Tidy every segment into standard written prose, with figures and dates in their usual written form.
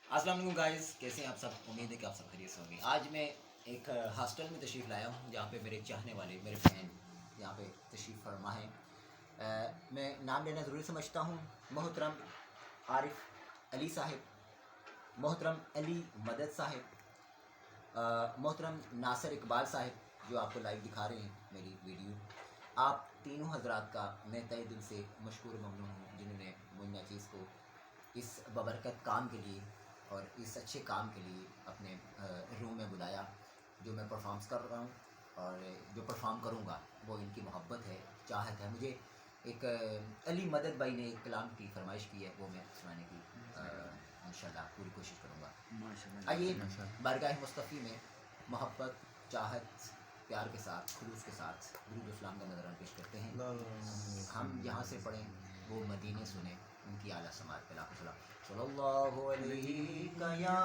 السلام علیکم گائز، کیسے ہیں آپ سب؟ امید ہے کہ آپ سب خیریت سے ہوں گے۔ آج میں ایک ہاسٹل میں تشریف لایا ہوں جہاں پہ میرے چاہنے والے، میرے فین یہاں پہ تشریف فرما ہیں۔ میں نام لینا ضروری سمجھتا ہوں۔ محترم عارف علی صاحب، محترم علی مدد صاحب، محترم ناصر اقبال صاحب جو آپ کو لائیو دکھا رہے ہیں میری ویڈیو۔ آپ تینوں حضرات کا میں تہہ دل سے مشکور و ممنون ہوں جنہوں نے مجھ چیز کو اس ببرکت کام کے لیے اور اس اچھے کام کے لیے اپنے روم میں بلایا۔ جو میں پرفارمس کر رہا ہوں اور جو پرفارم کروں گا وہ ان کی محبت ہے، چاہت ہے۔ مجھے ایک علی مدد بھائی نے ایک کلام کی فرمائش کی ہے، وہ میں سنانے کی انشاءاللہ پوری کوشش کروں گا۔ آئیے بارگاہ مصطفی میں محبت، چاہت، پیار کے ساتھ، خلوص کے ساتھ درود اسلام کا نظرانہ پیش کرتے ہیں۔ ہم یہاں سے پڑھیں، وہ مدینے سنیں، ان کی اعلیٰ سماعت پہ لاکھوں سلام۔ صلی اللہ علیہ یا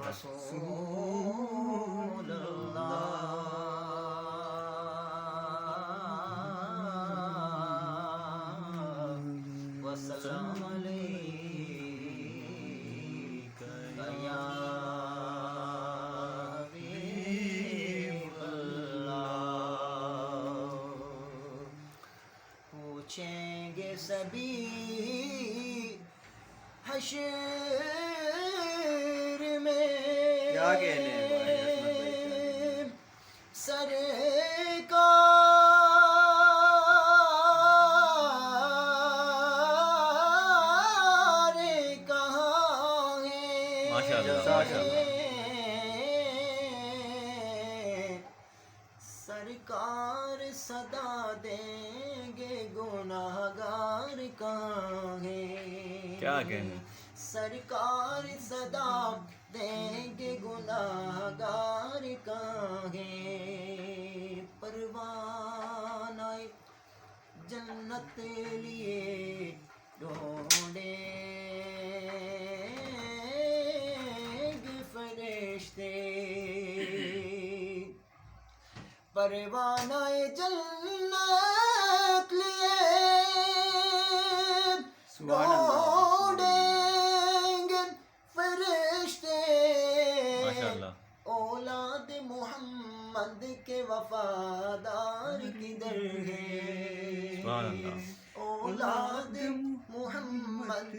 رسول اللہ وسلم علیک یا حبیب اللہ۔ پوچھیں گے سبھی حشر میں کیا کہنے ہیں بھائی عصمت بھائی، سرکار کہاں ہے؟ ماشاء اللہ ماشاء اللہ۔ سرکار صدا دیں گے گناہگار کہاں ہے؟ کیا کہنے؟ سرکار صدا دیں گے گناہگار کہاں ہے؟ پروانہ جنت لیے ڈھونڈیں گے فرشتے، پروانہ جنت لیے ڈھونڈیں گے فرشتے۔ ماشاء اللہ۔ اولاد محمد کے وفادار کدھر ہیں؟ سبحان اللہ۔ اولاد محمد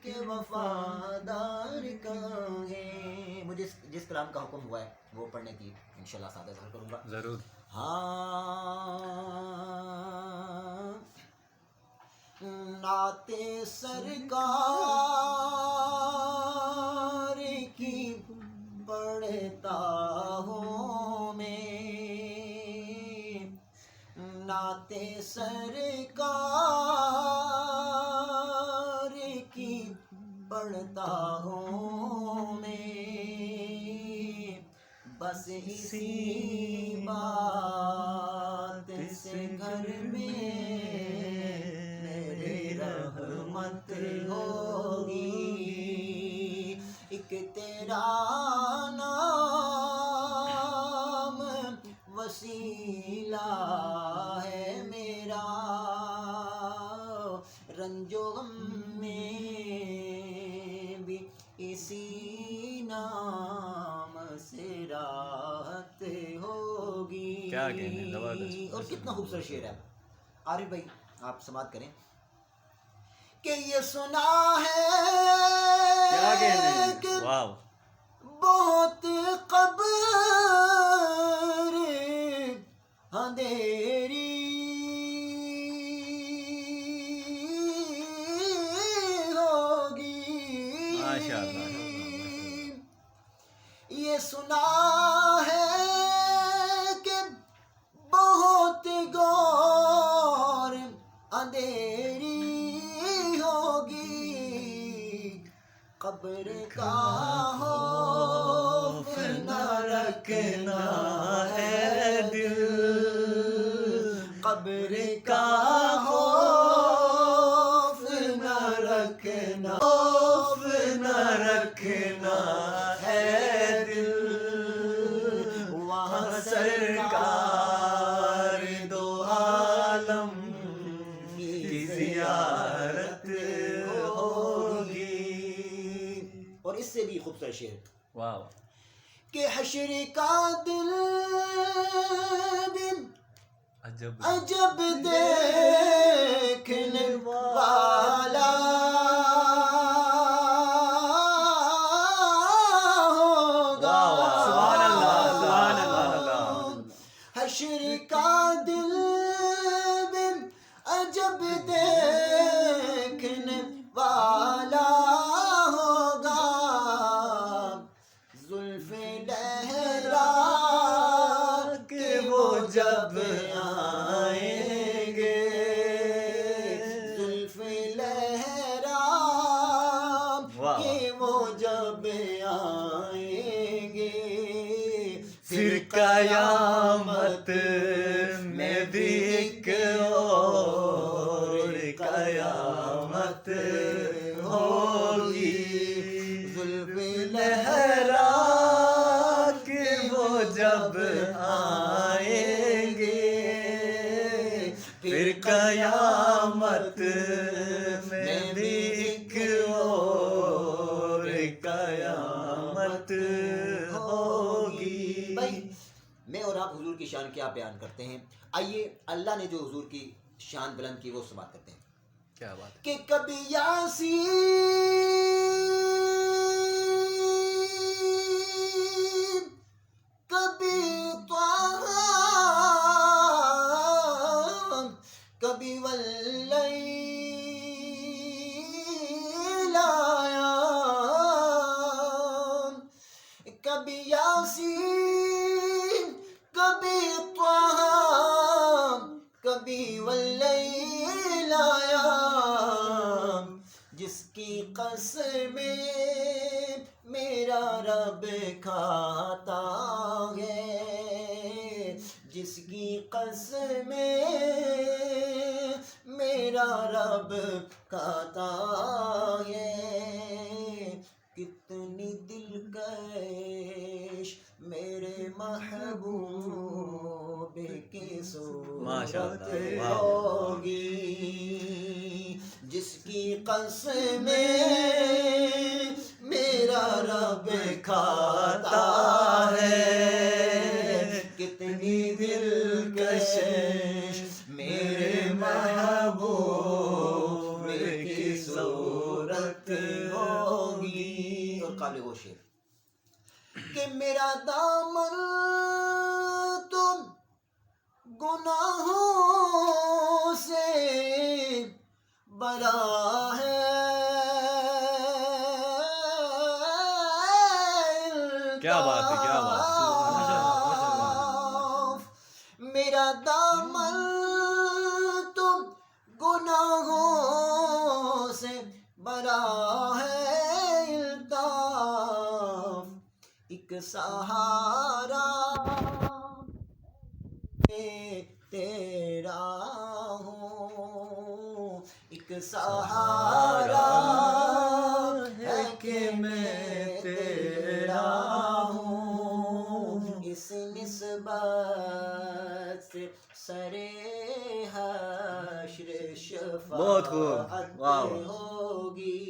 کے وفادار کہاں ہیں؟ مجھے جس کلام کا حکم ہوا ہے وہ پڑھنے کی انشاءاللہ سادہ ظاہر کروں گا۔ ضرور۔ ہاں، نعت سرکار کی پڑھتا ہوں میں، نعت سرکار کی پڑھتا ہوں میں، بس اسی بات سے گھر میں میرے رحمت ہوگی، ایک تیرا نام وسیلہ ہے میرا، رنج و غم میں بھی اسی نام سے راحت ہوگی۔ کیا کہنے، زبردست۔ اور کتنا خوبصورت شعر ہے۔ عارف بھائی آپ سماعت کریں کہ یہ سنا ہے کیا کہنے، کہ واو۔ بہت قبر اندھیری ہوگی، ماشاء اللہ۔ یہ سنا ہے کہ بہت غور اندھیری ہوگی، قبر کا خوف نہ رکھنا ہے دل، قبر کا خوف نہ رکھنا، خوف نہ رکھنا ہے دل، وہاں سرکار خوبصورت شعر. واہ کہ حشر کا دل بھی عجب عجب دیکھنے والا ہوگا. سبحان اللہ سبحان اللہ. حشر کا دل بھی عجب دیکھنے والا ہوگا. زلف لہرا کے وہ جب آئیں گے, زلف لہرا کے وہ جب آئیں گے, پھر قیامت میں بھی ایک اور قیامت ہوگی. زلف لہرا کے وہ جب آئیں گے, پھر قیامت میں بھی ایک اور قیامت ہوگی. بھائی میں اور آپ حضور کی شان کیا بیان کرتے ہیں, آئیے اللہ نے جو حضور کی شان بلند کی وہ سماعت کرتے ہیں. کیا بات کہ کبھی یاسین کبھی طه کبھی واللیل آیا, کبھی یاسین کبھی طه کبھی واللیل آیا. جس کی قسمیں میرا رب کھاتا ہے, جس کی قسمیں میرا رب کھاتا ہے. کتنی دلکش میرے محبوب کی صورت ہوگی, جس کی قسمیں میرا رب کھاتا ہے. کتنی دلکش میرے محبوب کی صورت ہوگی. اور قابل وہ شعر کہ میرا دامن تم گناہوں سے بڑا ہے. کیا بات ہے کیا بات ہے. میرا دامن تم گناہوں سے بڑا ہے الطاف. ایک سہارا تیرا ہوں, ایک سہارا ہے کہ میں تیرا ہوں. اس نسبت سے سرے حشر بہت خوب. واہ ہوگی.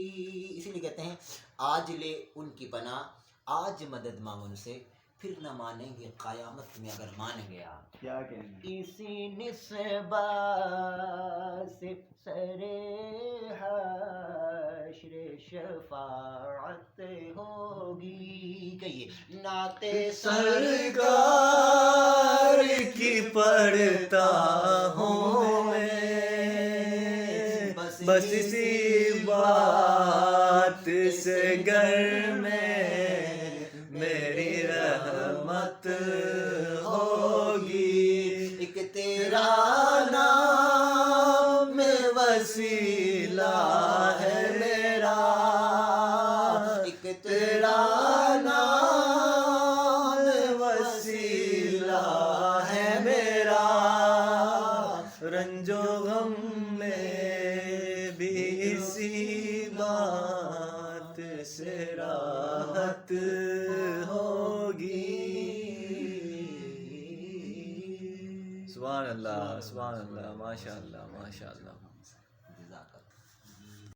اسی لیے کہتے ہیں آج لے ان کی پناہ, آج مدد مانگ ان سے, پھر نہ مانیں گے قیامت میں اگر مان گیا. کیا کہنا. اسی نسبت سے سرے حشر شفاعت ہوگی. کہیے نعت سرکار کی پڑھتا ہوں میں, بس اسی بات سے گھر میں میری رحمت ہوگی. ایک تیرا نام وسیلہ ہے میرا, ایک تیرا نام وسیلہ ہے میرا. رنج و غم میں بھی اسی بات سے راحت ہوگی. سبحان اللہ سبحان اللہ, ماشاء اللہ ماشاء اللہ.